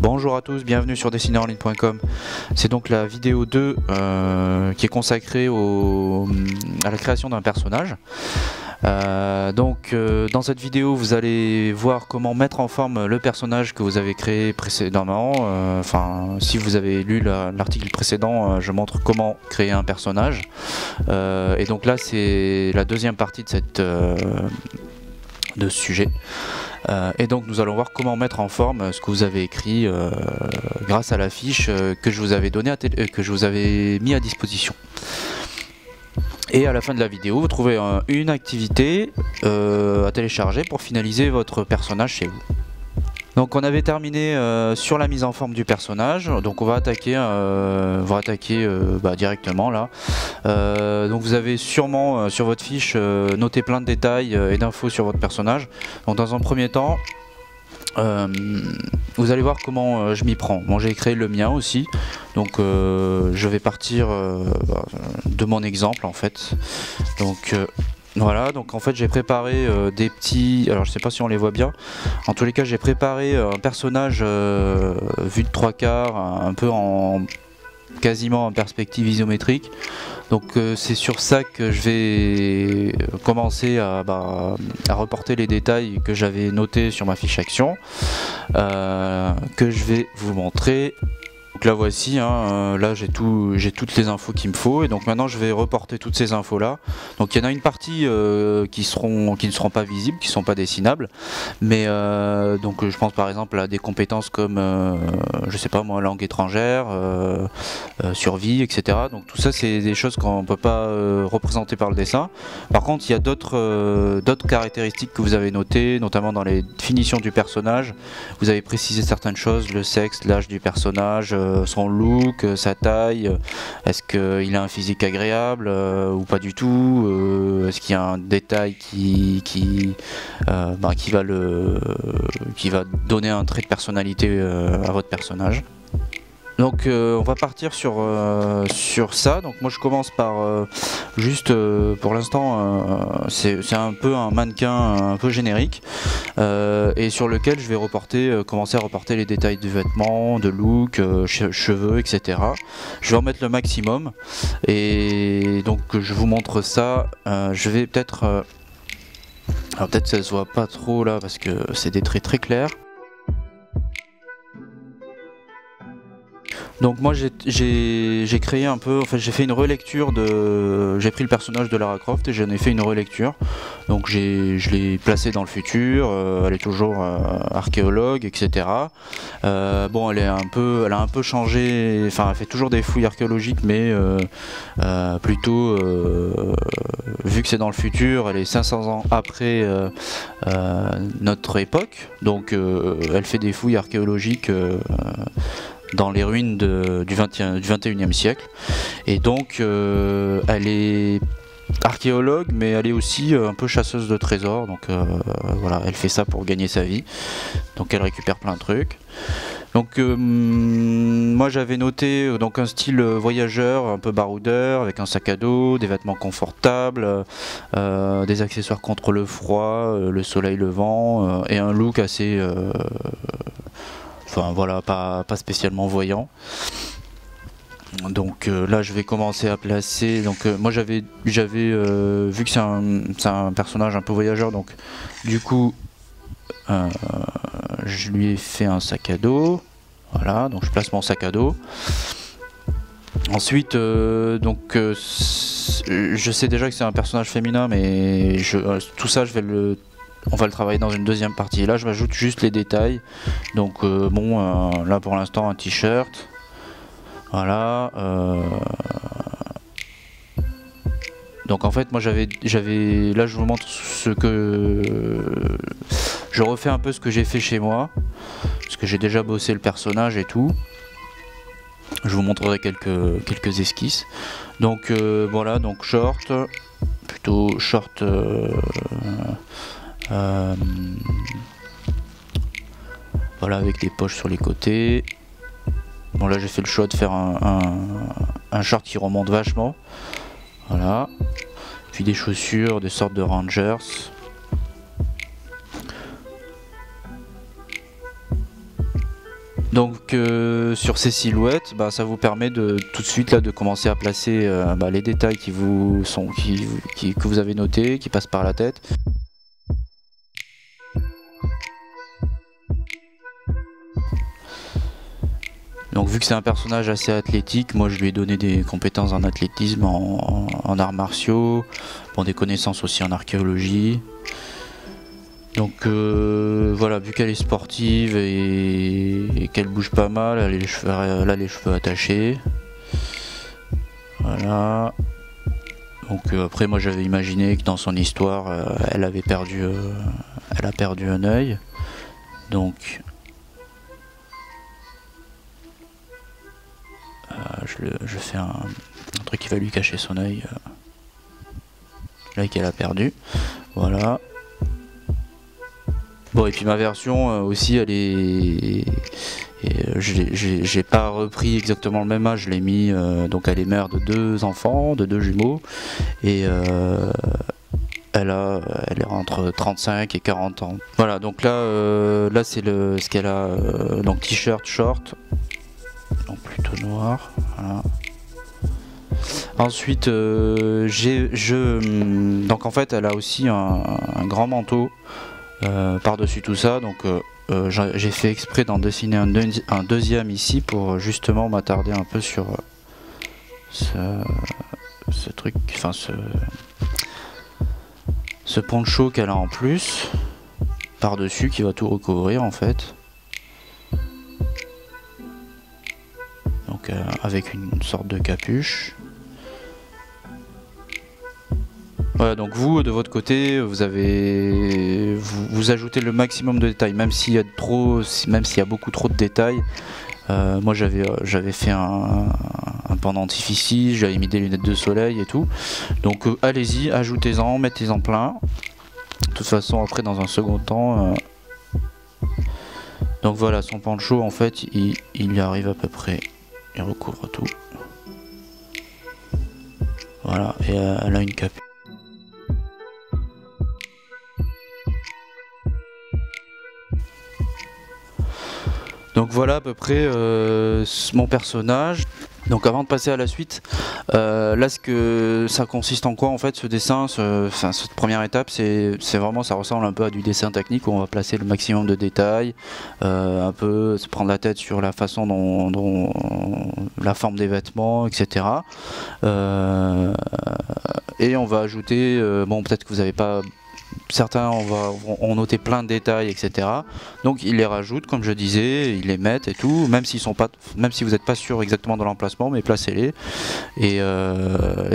Bonjour à tous, bienvenue sur dessineurligne.com. C'est donc la vidéo 2 qui est consacrée à la création d'un personnage. Dans cette vidéo vous allez voir comment mettre en forme le personnage que vous avez créé précédemment. Si vous avez lu l'article précédent, je montre comment créer un personnage. Et donc là c'est la deuxième partie de ce sujet. Et donc nous allons voir comment mettre en forme ce que vous avez écrit grâce à la fiche que je vous avais mis à disposition. Et à la fin de la vidéo, vous trouvez une activité à télécharger pour finaliser votre personnage chez vous. Donc on avait terminé sur la mise en forme du personnage, donc on va attaquer, directement là. Donc vous avez sûrement sur votre fiche noté plein de détails et d'infos sur votre personnage. Donc dans un premier temps, vous allez voir comment je m'y prends. Bon, j'ai créé le mien aussi, donc je vais partir de mon exemple en fait. Donc voilà, donc en fait j'ai préparé des petits, alors je sais pas si on les voit bien, en tous les cas j'ai préparé un personnage vu de 3/4, un peu quasiment en perspective isométrique. Donc c'est sur ça que je vais commencer à reporter les détails que j'avais notés sur ma fiche action, que je vais vous montrer. Donc là voici, là j'ai toutes les infos qu'il me faut, et donc maintenant je vais reporter toutes ces infos là. Donc il y en a une partie qui ne seront pas visibles, qui ne sont pas dessinables, mais donc je pense par exemple à des compétences comme je sais pas moi, langue étrangère, survie, etc. Donc tout ça c'est des choses qu'on ne peut pas représenter par le dessin. Par contre il y a d'autres caractéristiques que vous avez notées, notamment dans les définitions du personnage. Vous avez précisé certaines choses, le sexe, l'âge du personnage, son look, sa taille, est-ce qu'il a un physique agréable ou pas du tout, est-ce qu'il y a un détail qui va donner un trait de personnalité à votre personnage. Donc on va partir sur ça. Donc moi je commence par pour l'instant c'est un peu un mannequin un peu générique, et sur lequel je vais commencer à reporter les détails du vêtement, de look, cheveux, etc. Je vais en mettre le maximum, et donc je vous montre ça. Je vais peut-être alors peut-être ça se voit pas trop là parce que c'est des traits très clairs. Donc moi j'ai créé un peu, j'ai fait une relecture j'ai pris le personnage de Lara Croft et j'en ai fait une relecture. Donc je l'ai placée dans le futur, elle est toujours archéologue, etc. Bon, elle a un peu changé, elle fait toujours des fouilles archéologiques, mais plutôt vu que c'est dans le futur, elle est 500 ans après notre époque, donc elle fait des fouilles archéologiques dans les ruines du 21e siècle. Et donc elle est archéologue, mais elle est aussi un peu chasseuse de trésors. Donc voilà, elle fait ça pour gagner sa vie. Donc elle récupère plein de trucs. Donc moi j'avais noté donc un style voyageur, un peu baroudeur, avec un sac à dos, des vêtements confortables, des accessoires contre le froid, le soleil, le vent, et un look assez voilà, pas spécialement voyant. Donc là je vais commencer à placer. Donc moi j'avais vu que c'est un personnage un peu voyageur, donc du coup je lui ai fait un sac à dos. Voilà, donc je place mon sac à dos. Ensuite je sais déjà que c'est un personnage féminin, mais tout ça on va le travailler dans une deuxième partie. Là je m'ajoute juste les détails. Donc là pour l'instant un t-shirt. Voilà. Donc en fait moi là je vous montre je refais un peu ce que j'ai fait chez moi, parce que j'ai déjà bossé le personnage et tout. Je vous montrerai quelques esquisses. Donc voilà, donc short, plutôt short voilà, avec des poches sur les côtés. Bon là j'ai fait le choix de faire un short qui remonte vachement. Voilà. Puis des chaussures, des sortes de Rangers. Donc sur ces silhouettes, ça vous permet de tout de suite là de commencer à placer les détails que vous avez notés, qui passent par la tête. Donc vu que c'est un personnage assez athlétique, moi je lui ai donné des compétences en athlétisme, en arts martiaux, des connaissances aussi en archéologie. Donc voilà, vu qu'elle est sportive et qu'elle bouge pas mal, elle a les cheveux attachés. Voilà. Donc après moi j'avais imaginé que dans son histoire elle a perdu un œil. Donc je fais un truc qui va lui cacher son œil. L'œil qu'elle a perdu. Voilà. Bon, et puis ma version aussi, elle est. J'ai pas repris exactement le même âge, je l'ai mis. Donc elle est mère de 2 enfants, de 2 jumeaux. Et elle est entre 35 et 40 ans. Voilà, donc là c'est ce qu'elle a. Donc t-shirt, short. Donc plutôt noir. Voilà. Ensuite, donc en fait, elle a aussi un grand manteau par-dessus tout ça. Donc j'ai fait exprès d'en dessiner un deuxième ici pour justement m'attarder un peu sur ce truc, enfin ce poncho qu'elle a en plus par-dessus qui va tout recouvrir en fait. Donc avec une sorte de capuche. Voilà, donc vous de votre côté vous ajoutez le maximum de détails, même s'il y a beaucoup trop de détails. Moi j'avais fait un pendentif ici, j'avais mis des lunettes de soleil et tout. Donc allez-y, ajoutez-en, mettez-en plein. De toute façon après dans un second temps. Donc voilà, son poncho en fait il y arrive à peu près, il recouvre tout. Voilà, et elle a une capuche. Donc voilà à peu près mon personnage. Donc avant de passer à la suite, là ça consiste en quoi en fait ce dessin, cette première étape, c'est vraiment, ça ressemble un peu à du dessin technique où on va placer le maximum de détails, un peu se prendre la tête sur la façon dont la forme des vêtements, etc. Et on va ajouter, peut-être que vous n'avez pas. Certains ont noté plein de détails, etc. Donc ils les rajoutent, comme je disais, ils les mettent et tout, même si vous n'êtes pas sûr exactement de l'emplacement, mais placez-les. Et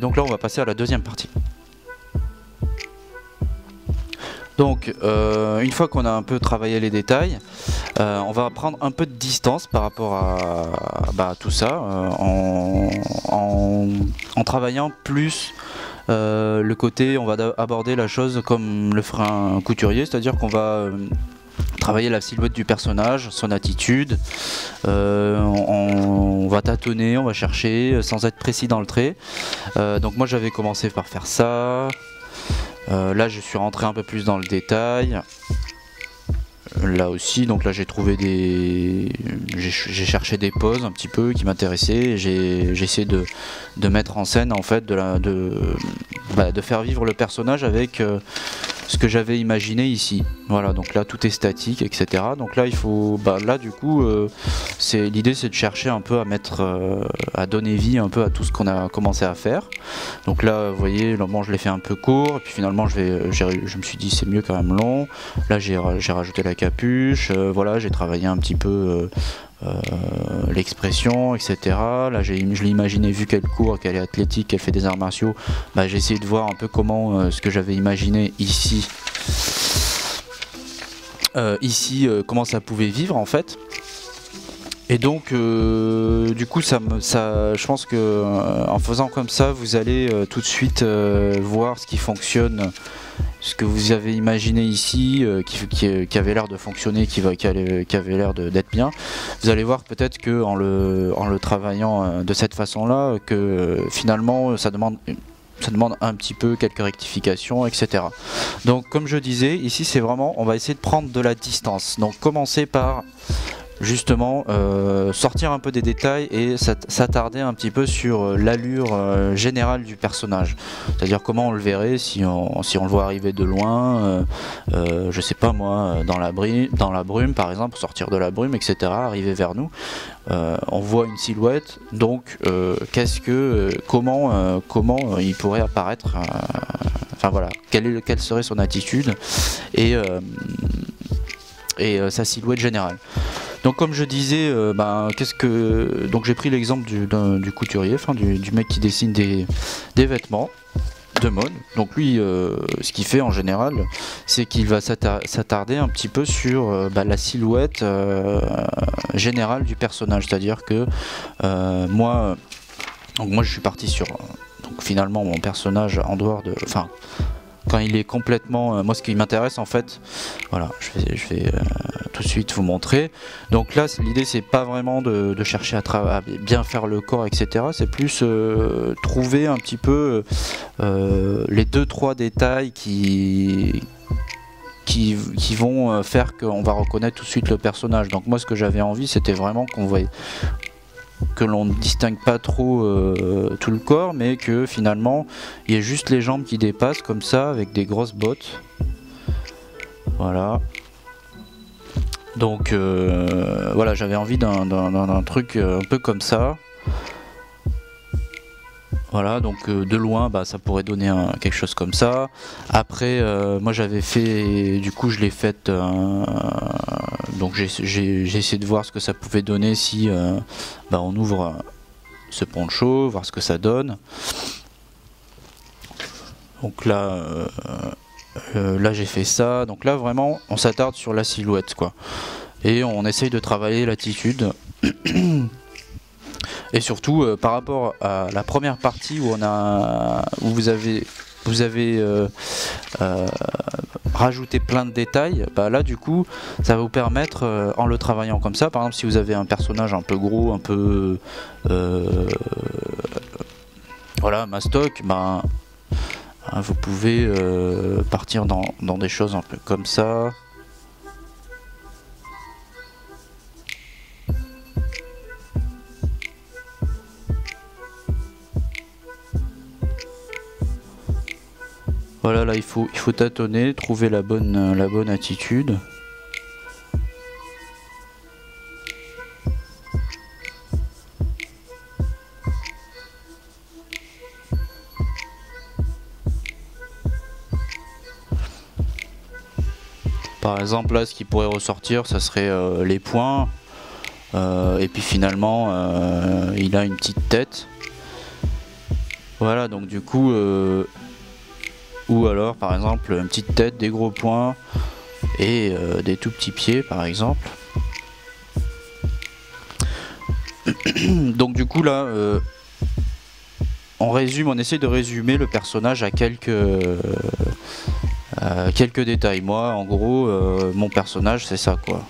donc là on va passer à la deuxième partie. Donc une fois qu'on a un peu travaillé les détails, on va prendre un peu de distance par rapport à tout ça, en travaillant plus le côté, on va aborder la chose comme le ferait un couturier, c'est-à-dire qu'on va travailler la silhouette du personnage, son attitude, on va tâtonner, on va chercher sans être précis dans le trait. Donc moi j'avais commencé par faire ça, là je suis rentré un peu plus dans le détail. Là aussi, donc là j'ai trouvé j'ai cherché des poses un petit peu qui m'intéressaient, j'ai essayé de mettre en scène en fait, de faire vivre le personnage avec ce que j'avais imaginé ici. Voilà, donc là tout est statique, etc. Donc là il faut, là du coup, l'idée c'est de chercher un peu à à donner vie un peu à tout ce qu'on a commencé à faire. Donc là, vous voyez, je l'ai fait un peu court, et puis finalement je me suis dit c'est mieux quand même long. Là j'ai rajouté la capuche, voilà, j'ai travaillé un petit peu l'expression, etc. Là je l'ai imaginé, vu qu'elle court, qu'elle est athlétique, qu'elle fait des arts martiaux, j'ai essayé de voir un peu comment ce que j'avais imaginé ici comment ça pouvait vivre en fait. Et donc du coup je pense que en faisant comme ça vous allez tout de suite voir ce qui fonctionne, ce que vous avez imaginé ici, qui avait l'air de fonctionner, qui avait l'air d'être bien. Vous allez voir peut-être que en le travaillant de cette façon là, que finalement ça demande un petit peu quelques rectifications, etc. Donc comme je disais, ici c'est vraiment, on va essayer de prendre de la distance. Donc commencer par justement sortir un peu des détails et s'attarder un petit peu sur l'allure générale du personnage, c'est à dire comment on le verrait si on le voit arriver de loin, je sais pas moi, dans la brume par exemple, sortir de la brume, etc., arriver vers nous, on voit une silhouette, donc comment il pourrait apparaître, enfin voilà, quelle serait son attitude et sa silhouette générale. Donc comme je disais, donc j'ai pris l'exemple du couturier, enfin du mec qui dessine des vêtements de mode. Donc lui, ce qu'il fait en général, c'est qu'il va s'attarder un petit peu sur la silhouette générale du personnage. C'est-à-dire que moi je suis parti sur donc finalement mon personnage en dehors de, enfin quand il est complètement, moi ce qui m'intéresse en fait, voilà, je vais tout de suite vous montrer. Donc là l'idée c'est pas vraiment de chercher à bien faire le corps, etc. C'est plus trouver un petit peu les 2-3 détails qui vont faire qu'on va reconnaître tout de suite le personnage. Donc moi ce que j'avais envie c'était vraiment que l'on ne distingue pas trop tout le corps, mais que finalement il y ait juste les jambes qui dépassent comme ça avec des grosses bottes. Voilà. Donc voilà, j'avais envie d'un truc un peu comme ça. Voilà, donc de loin ça pourrait donner quelque chose comme ça. Après moi j'avais fait, du coup je l'ai fait, donc j'ai essayé de voir ce que ça pouvait donner si on ouvre ce poncho, voir ce que ça donne. Donc là j'ai fait ça, donc là vraiment on s'attarde sur la silhouette quoi, et on essaye de travailler l'attitude. Et surtout par rapport à la première partie où vous avez rajouté plein de détails, là du coup ça va vous permettre, en le travaillant comme ça, par exemple si vous avez un personnage un peu gros, un peu voilà, mastoc, vous pouvez partir dans des choses un peu comme ça. Voilà, là il faut tâtonner, trouver la bonne attitude. Par exemple là ce qui pourrait ressortir ça serait les poings, et puis finalement il a une petite tête. Voilà, donc du coup ou alors par exemple une petite tête, des gros poings et des tout petits pieds par exemple. Donc du coup là on essaie de résumer le personnage à quelques détails. Moi en gros mon personnage c'est ça quoi.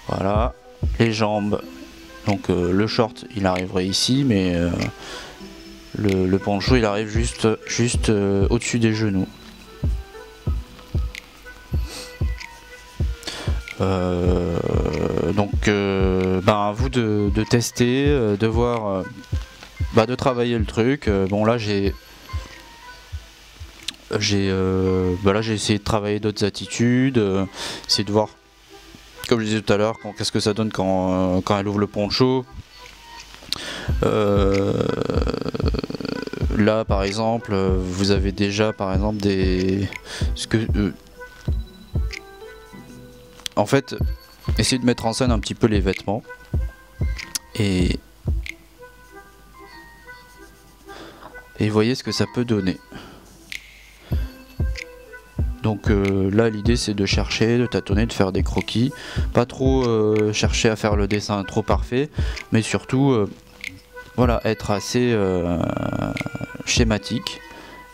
Voilà, les jambes, donc le short il arriverait ici, mais le poncho il arrive juste au-dessus des genoux. Donc à vous de tester, de voir, de travailler le truc. Bon là j'ai essayé de travailler d'autres attitudes, essayer de voir, comme je disais tout à l'heure, qu'est-ce que ça donne quand elle ouvre le poncho. Là par exemple vous avez déjà par exemple en fait essayez de mettre en scène un petit peu les vêtements et voyez ce que ça peut donner. Donc là l'idée c'est de chercher, de tâtonner, de faire des croquis, pas trop chercher à faire le dessin trop parfait, mais surtout voilà, être assez schématique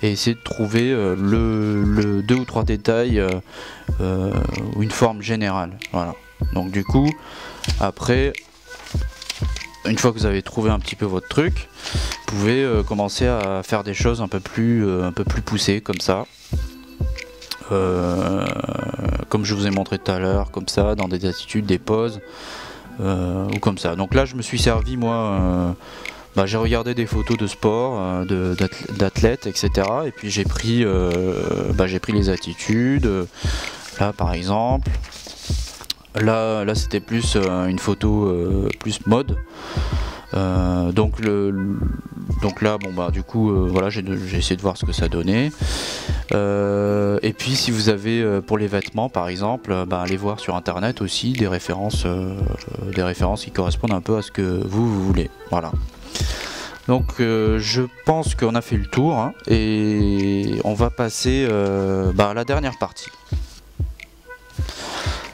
et essayer de trouver le 2 ou 3 détails ou une forme générale. Voilà. Donc du coup après, une fois que vous avez trouvé un petit peu votre truc, vous pouvez commencer à faire des choses un peu plus poussées comme ça. comme je vous ai montré tout à l'heure, comme ça, dans des attitudes, des poses, ou comme ça. Donc là je me suis servi moi, j'ai regardé des photos de sport, d'athlètes, etc. Et puis j'ai pris les attitudes, là par exemple. Là c'était plus une photo plus mode. Donc là du coup voilà, j'ai essayé de voir ce que ça donnait. Et puis si vous avez pour les vêtements par exemple, allez voir sur internet aussi des références qui correspondent un peu à ce que vous voulez. Voilà. Donc je pense qu'on a fait le tour, hein, et on va passer à la dernière partie.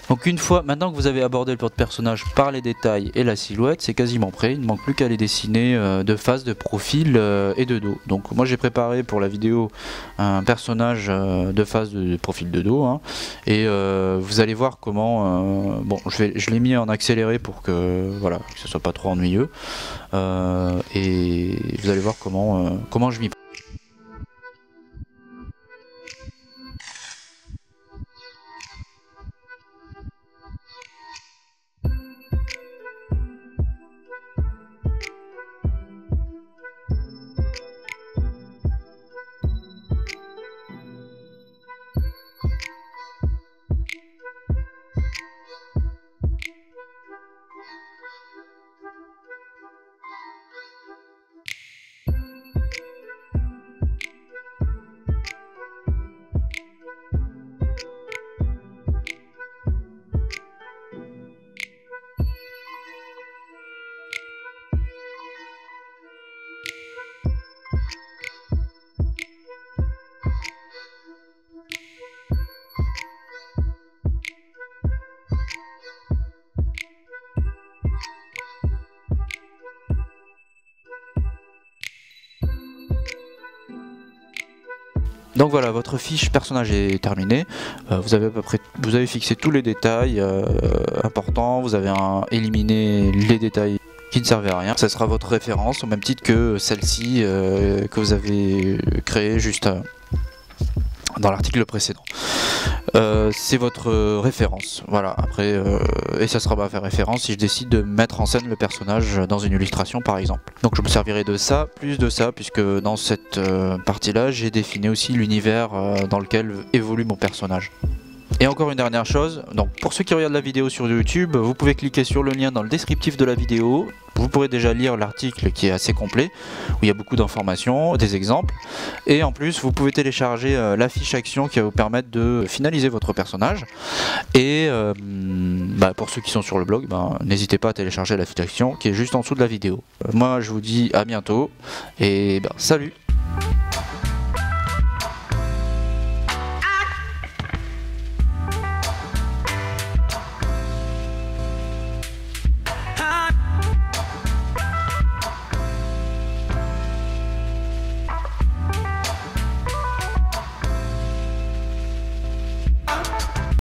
Donc une fois, maintenant que vous avez abordé votre personnage par les détails et la silhouette, c'est quasiment prêt. Il ne manque plus qu'à les dessiner de face, de profil et de dos. Donc moi j'ai préparé pour la vidéo un personnage de face, de profil, de dos, hein, et vous allez voir comment... je l'ai mis en accéléré pour que voilà, que ce soit pas trop ennuyeux. Et vous allez voir comment je m'y prends. Donc voilà, votre fiche personnage est terminée. Vous avez fixé tous les détails importants. Vous avez éliminé les détails qui ne servaient à rien. Ça sera votre référence au même titre que celle-ci que vous avez créée juste dans l'article précédent. C'est votre référence, voilà. Après, et ça sera ma référence si je décide de mettre en scène le personnage dans une illustration par exemple. Donc je me servirai de ça, plus de ça, puisque dans cette partie là j'ai défini aussi l'univers dans lequel évolue mon personnage. Et encore une dernière chose, donc pour ceux qui regardent la vidéo sur YouTube, vous pouvez cliquer sur le lien dans le descriptif de la vidéo. Vous pourrez déjà lire l'article qui est assez complet, où il y a beaucoup d'informations, des exemples. Et en plus, vous pouvez télécharger la fiche action qui va vous permettre de finaliser votre personnage. Et pour ceux qui sont sur le blog, n'hésitez pas à télécharger la fiche action qui est juste en dessous de la vidéo. Moi, je vous dis à bientôt et salut!